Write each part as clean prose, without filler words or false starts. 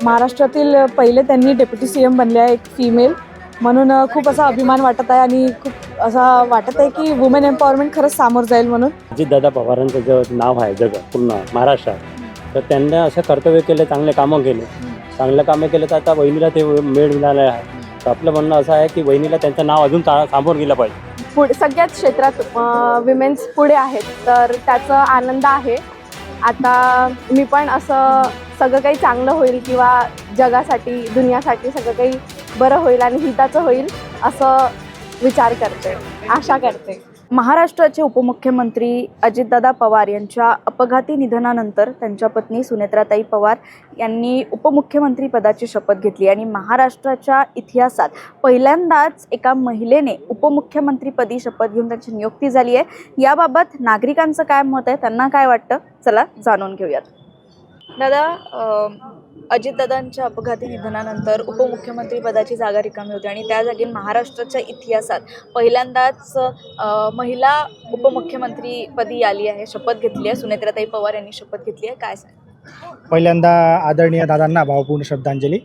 महाराष्ट्रातील पहिले त्यांनी डेप्युटी CM बनले आहे, एक फिमेल म्हणून खूप असा अभिमान वाटत आहे आणि खूप असा वाटत आहे की वुमेन एम्पॉवरमेंट खरंच सामोर जाईल म्हणून. अजितदादा पवारांचं जे नाव आहे जग पूर्ण महाराष्ट्रात, तर त्यांनी असं कर्तव्य केले, चांगले कामं केले तर आता वहिनीला ते मेळ मिळालं आहे. तर आपलं म्हणणं असं आहे की वहिनीला त्यांचं नाव अजून सामोर गेलं पाहिजे. पुढे सगळ्याच क्षेत्रात विमेन्स पुढे आहेत, तर त्याचा आनंद आहे. आता मी पण असं सगळं काही चांगलं होईल किंवा जगासाठी दुनियासाठी सगळं काही बरं होईल आणि हिताचं होईल असं विचार करते, आशा करते. महाराष्ट्राचे उपमुख्यमंत्री अजितदादा पवार यांच्या अपघाती निधनानंतर त्यांच्या पत्नी सुनेत्राताई पवार यांनी उपमुख्यमंत्री पदाची शपथ घेतली आणि महाराष्ट्राच्या इतिहासात पहिल्यांदाच एका महिलेने उपमुख्यमंत्रीपदी शपथ घेऊन त्यांची नियुक्ती झाली आहे. याबाबत नागरिकांचं काय मत आहे, त्यांना काय वाटतं, चला जाणून घेऊयात. दादा, अजितदादांच्या अपघाती निधनानंतर उपमुख्यमंत्री पदाची जागा रिकामी होती आणि त्या जागी महाराष्ट्राच्या इतिहासात पहिल्यांदाच महिला उपमुख्यमंत्रीपदी आली आहे, शपथ घेतली आहे. सुनेत्राताई पवार यांनी शपथ घेतली आहे. काय सांग? पहिल्यांदा आदरणीय दादांना भावपूर्ण श्रद्धांजली.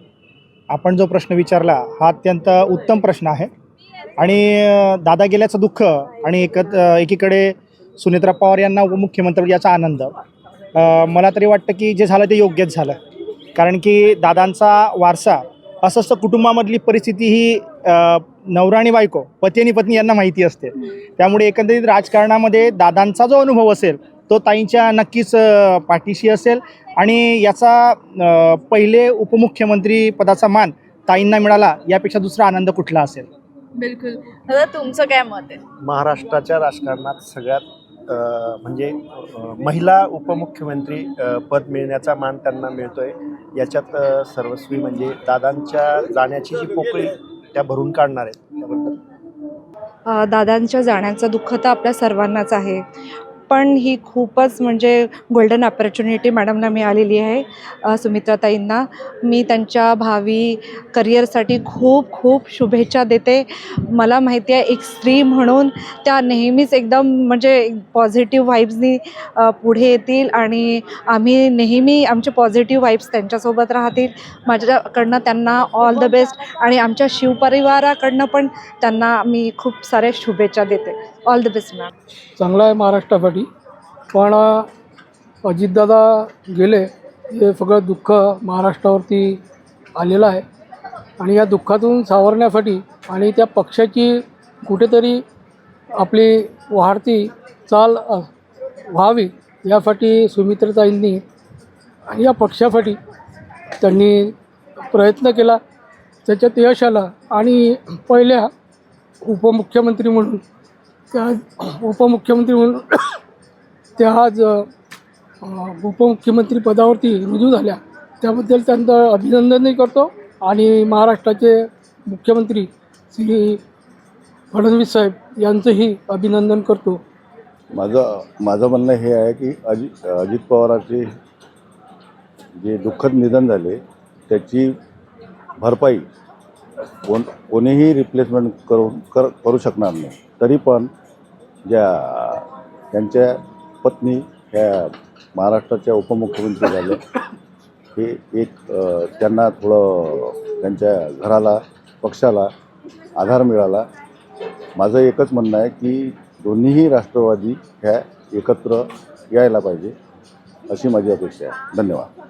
आपण जो प्रश्न विचारला हा अत्यंत उत्तम प्रश्न आहे आणि दादा गेल्याचं दुःख आणि एकीकडे सुनेत्रा पवार यांना उपमुख्यमंत्री याचा आनंद. मला तरी वाटतं की जे झालं ते योग्यच झालं, कारण की दादांचा वारसा असं असतं. कुटुंबामधली परिस्थिती ही नवरा आणि बायको, पती आणि पत्नी यांना माहिती असते. त्यामुळे एकंदरीत राजकारणामध्ये दादांचा जो अनुभव असेल तो ताईंच्या नक्कीच पाठीशी असेल आणि याचा पहिले उपमुख्यमंत्री पदाचा मान ताईंना मिळाला यापेक्षा दुसरा आनंद कुठला असेल. बिलकुल. दादा, तुमचं काय मत आहे? महाराष्ट्राच्या राजकारणात सगळ्यात म्हणजे महिला उपमुख्यमंत्री पद मिळण्याचा मान त्यांना मिळतोय. याच्यात सर्वस्वी म्हणजे दादांच्या जाण्याची जी पोकळी त्या भरून काढणार आहेत त्याबद्दल. दादांच्या जाण्याचं दुःख तर आपल्या सर्वांनाच आहे, पण ही खूपच म्हणजे गोल्डन ऑपॉर्च्युनिटी मॅडमला मिळालेली आहे. सुमित्राताईंना मी त्यांच्या भावी करिअरसाठी खूप खूप शुभेच्छा देते. मला माहिती आहे एक स्त्री म्हणून त्या नेहमीच एकदम म्हणजे पॉझिटिव्ह व्हाईब्सनी पुढे येतील आणि आम्ही नेहमी आमचे पॉझिटिव्ह व्हाईब्स त्यांच्यासोबत राहतील. माझ्याकडनं त्यांना ऑल द बेस्ट आणि आमच्या शिवपरिवाराकडनं पण त्यांना मी खूप साऱ्या शुभेच्छा देते. All the best ma'am. चांगला आहे महाराष्ट्रासाठी, पण अजितदादा गेले हे सगळं दुःख महाराष्ट्रावरती आलेलं आहे आणि या दुःखातून सावरण्यासाठी आणि त्या पक्षाची कुठेतरी आपली वाढती चाल व्हावी यासाठी सुमित्रताईंनी आणि या पक्षासाठी त्यांनी प्रयत्न केला, त्याच्यात यश आलं आणि पहिल्या उपमुख्यमंत्री म्हणून त्या आज उपमुख्यमंत्री पदावरती रुजू झाल्या, त्याबद्दल त्यांचं अभिनंदनही करतो आणि महाराष्ट्राचे मुख्यमंत्री श्री फडणवीस साहेब यांचंही अभिनंदन करतो. माझं म्हणणं हे आहे की अजित पवारांचे जे दुःखद निधन झाले त्याची भरपाई कोणीही रिप्लेसमेंट करू शकणार नाही. तरी पण त्यांच्या पत्नी ह्या महाराष्ट्राच्या उपमुख्यमंत्री झाल्या हे एक त्यांना थोडं त्यांच्या घराला पक्षाला आधार मिळाला. माझं एकच म्हणणं आहे की दोन्हीही राष्ट्रवादी ह्या एकत्र यायला पाहिजे अशी माझी अपेक्षा आहे. धन्यवाद.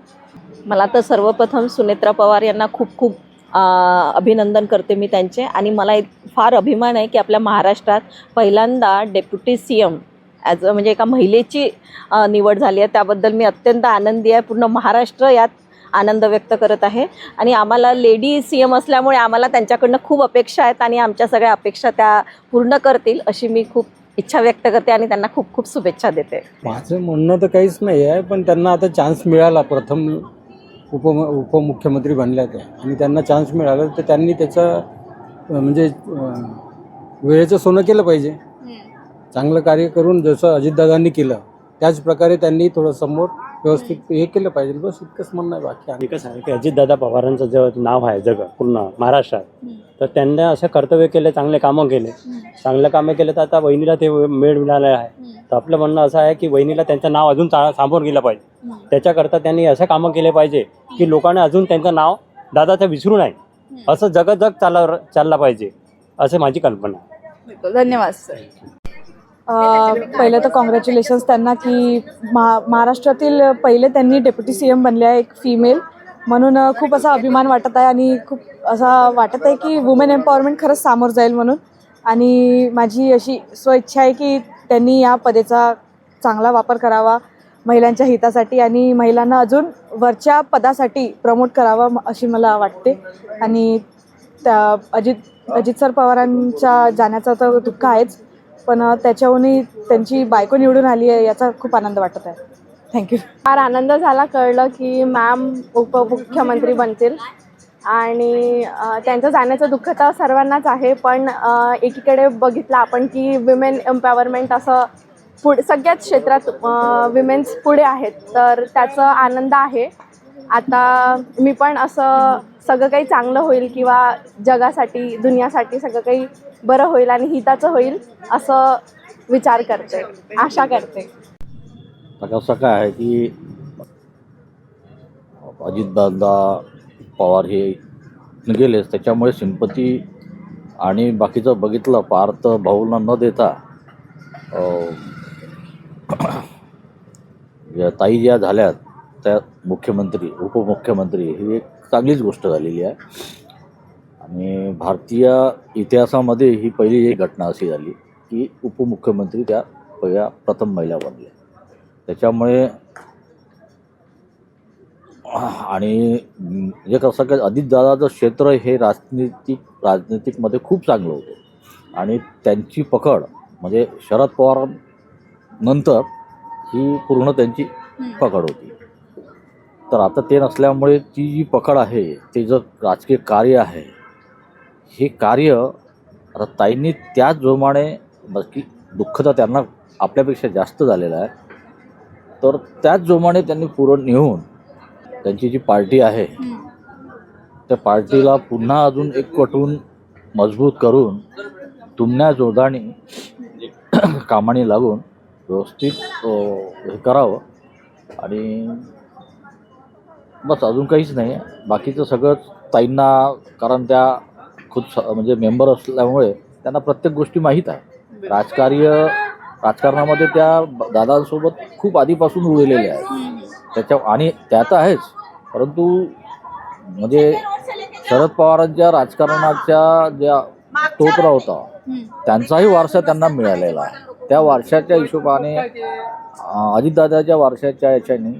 मला तर सर्वप्रथम सुनेत्रा पवार यांना खूप खूप अभिनंदन करते मी त्यांचे आणि मला फार अभिमान आहे की आपल्या महाराष्ट्रात पहिल्यांदा डेप्युटी CM म्हणजे एका महिलेची निवड झाली आहे. त्याबद्दल मी अत्यंत आनंदी आहे. पूर्ण महाराष्ट्र यात आनंद व्यक्त करत आहे आणि आम्हाला लेडी CM असल्यामुळे आम्हाला त्यांच्याकडनं खूप अपेक्षा आहेत आणि आमच्या सगळ्या अपेक्षा त्या पूर्ण करतील अशी मी खूप इच्छा व्यक्त करते आणि त्यांना खूप खूप शुभेच्छा देते. माझं म्हणणं तर काहीच नाही आहे, पण त्यांना आता चान्स मिळाला, प्रथम उपमुख्यमंत्री बनल्या त्या आणि त्यांना चान्स मिळाला तर त्यांनी त्याचं म्हणजे वेळेचं सोनं केलं पाहिजे. चांगलं कार्य करून जसं अजितदादांनी केलं त्याच प्रकारे त्यांनी थोडं समोर व्यवस्थित हे केलं पाहिजे, बस इतकंच म्हणणं आहे. बाकी मी कसं आहे की अजितदादा पवारांचं जे नाव आहे जग पूर्ण महाराष्ट्रात, तर त्यांनी असं कर्तव्य केले, चांगले कामं केले, चांगले कामं केले, तर आता वहिनीला ते मेळ मिळालं आहे. तर आपलं म्हणणं असं आहे की वहिनीला त्यांचं नाव अजून समोर गेलं पाहिजे. त्याच्याकरता त्यांनी असं कामं केले पाहिजे की लोकांना अजून त्यांचं नाव दादाचं विसरू नये, असं जग चालला पाहिजे, असं माझी कल्पना आहे. धन्यवाद सर. पहिलं तर कॉंग्रॅच्युलेशन्स त्यांना की महाराष्ट्रातील पहिले त्यांनी डेप्युटी CM बनले आहे एक फिमेल म्हणून. खूप असा अभिमान वाटत आहे आणि खूप असा वाटत आहे की वुमेन एम्पॉवरमेंट खरंच सामोर जाईल म्हणून. आणि माझी अशी स्वइच्छा आहे की त्यांनी या पदाचा चांगला वापर करावा महिलांच्या हितासाठी आणि महिलांना अजून वरच्या पदासाठी प्रमोट करावा अशी मला वाटते. आणि त्या अजित सर पवारांच्या जाण्याचा तर दुःख आहेच, पण त्याच्याहूनही त्यांची बायको निवडून आली आहे याचा खूप आनंद वाटत आहे. थँक्यू. फार आनंद झाला कळलं की मॅम उपमुख्यमंत्री बनतील. आणि त्यांचं जाण्याचं दुःख तर सर्वांनाच आहे, पण एकीकडे बघितलं आपण की विमेन एम्पॉवरमेंट असं सगळ्याच क्षेत्रात विमेन्स पुढे आहेत, तर त्याचा आनंद आहे. आता मी पण असं सगळं काही चांगलं होईल किंवा जगासाठी दुनियासाठी सगळं काही बरं होईल आणि हिताचं होईल असं विचार करते, आशा करते. कसं काय आहे की अजितदादा पवार हे गेलेच, त्याच्यामुळे सिंपती आणि बाकीचं बघितलं पार्थ भाऊला न देता ताई ज्या झाल्यात त्या मुख्यमंत्री उपमुख्यमंत्री ही एक चांगलीच गोष्ट झालेली आहे. आणि भारतीय इतिहासामध्ये ही पहिली एक घटना अशी झाली की उपमुख्यमंत्री त्या पहिल्या प्रथम महिला बनल्या. त्याच्यामुळे आणि म्हणजे कसं काय अजितदादाचं क्षेत्र हे राजनीतिकमध्ये खूप चांगलं होतं आणि त्यांची पकड म्हणजे शरद पवारांनंतर ही पूर्ण त्यांची पकड होती. तर आता ते नसल्यामुळे ती जी पकड आहे ते जे राजकीय कार्य आहे हे कार्य आता ताईंनी त्याच जोमाने, बाकी दुःख तर त्यांना आपल्यापेक्षा जास्त झालेलं आहे, तर त्याच जोमाने त्यांनी पुढं नेऊन त्यांची जी पार्टी आहे त्या पार्टीला पुन्हा अजून एकवटून मजबूत करून दुमण्या जोदाने कामाने लागून व्यवस्थित हे करावं. आणि बस अजून काहीच नाही आहे. बाकीचं सगळंच ताईंना, कारण त्या खुद म्हणजे मेंबर असल्यामुळे त्यांना प्रत्येक गोष्टी माहीत आहे. राजकारणामध्ये त्या दादांसोबत खूप आधीपासून उरलेल्या आहेत आणि त्या तर आहेच, परंतु म्हणजे शरद पवारांच्या राजकारणाच्या ज्या तोत्रा होता त्यांचाही वारसा त्यांना मिळालेला आहे. त्या वारशाच्या हिशोबाने अजितदादाच्या वारशाच्या याच्याने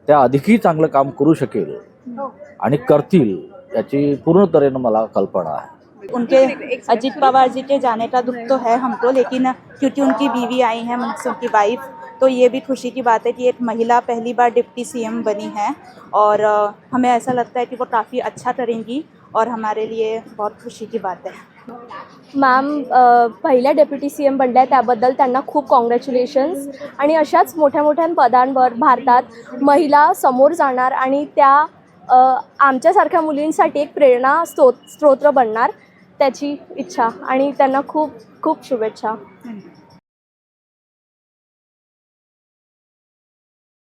त्या अधिकही चांगलं काम करू शकेल आणि करतील याची पूर्ण तऱ्हेनं मला कल्पना है. उनके अजीत पवार जी के जाने का दुख तो है हमको, लेकिन क्योंकि उनकी बीवी आई हैं, उनकी वाइफ, तो ये भी खुशी की बात है कि एक महिला पहली बार डिप्टी CM बनी है और हमें ऐसा लगता है कि वो काफ़ी अच्छा करेंगी और हमारे लिए बहुत खुशी की बात है. मॅम पहिल्या डेप्युटी CM बनल्या त्याबद्दल त्यांना खूप कॉंग्रॅच्युलेशन्स. आणि अशाच मोठ्या मोठ्या पदांवर भारतात महिला समोर जाणार आणि त्या आमच्यासारख्या मुलींसाठी एक प्रेरणा स्रोत बनणार, त्याची इच्छा आणि त्यांना खूप खूप शुभेच्छा.